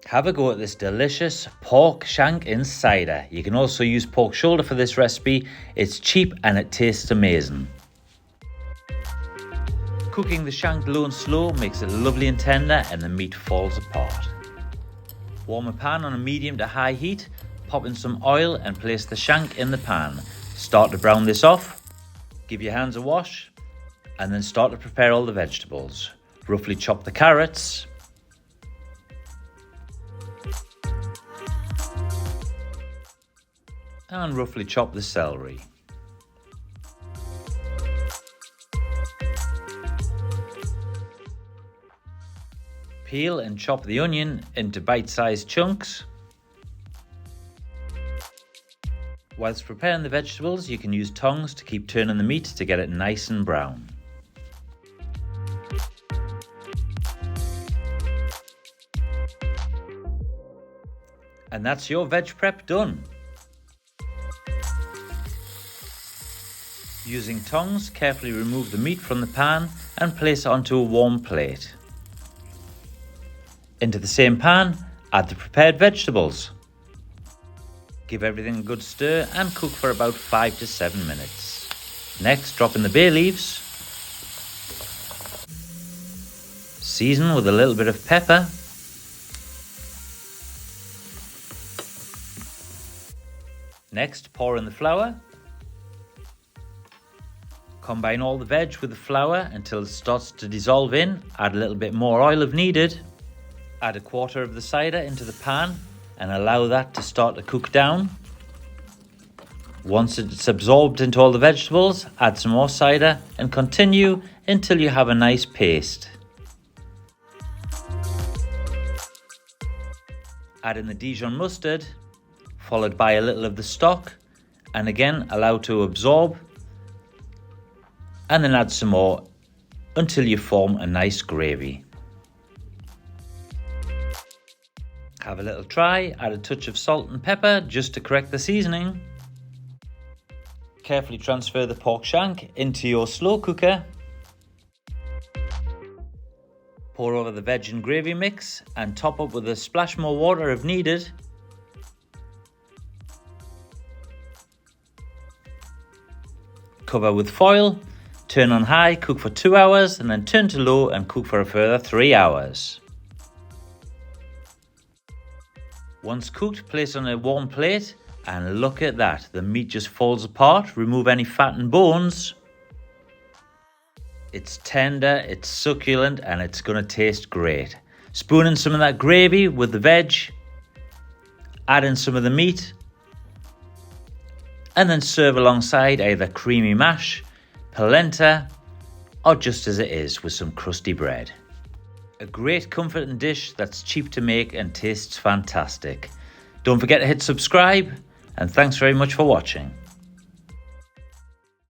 Have a go at this delicious pork shank in cider. You can also use pork shoulder for this recipe. It's cheap and it tastes amazing. Cooking the shank low and slow makes it lovely and tender and the meat falls apart. Warm a pan on a medium to high heat, pop in some oil and place the shank in the pan. Start to brown this off, give your hands a wash, and then start to prepare all the vegetables. Roughly chop the carrots, and roughly chop the celery. Peel and chop the onion into bite-sized chunks. Whilst preparing the vegetables, you can use tongs to keep turning the meat to get it nice and brown. And that's your veg prep done. Using tongs, carefully remove the meat from the pan and place it onto a warm plate. Into the same pan, add the prepared vegetables. Give everything a good stir and cook for about 5 to 7 minutes. Next, drop in the bay leaves. Season with a little bit of pepper. Next, pour in the flour. Combine all the veg with the flour until it starts to dissolve in. Add a little bit more oil if needed. Add a quarter of the cider into the pan and allow that to start to cook down. Once it's absorbed into all the vegetables, add some more cider and continue until you have a nice paste. Add in the Dijon mustard, followed by a little of the stock, and again allow to absorb, and then add some more until you form a nice gravy. Have a little try, add a touch of salt and pepper just to correct the seasoning. Carefully transfer the pork shank into your slow cooker. Pour over the veg and gravy mix and top up with a splash more water if needed. Cover with foil, turn on high, cook for 2 hours, and then turn to low and cook for a further 3 hours. Once cooked, place on a warm plate, and look at that, the meat just falls apart. Remove any fat and bones. It's tender, it's succulent, and it's going to taste great. Spoon in some of that gravy with the veg, add in some of the meat, and then serve alongside either creamy mash, polenta, or just as it is with some crusty bread. A great comforting dish that's cheap to make and tastes fantastic. Don't forget to hit subscribe, and thanks very much for watching.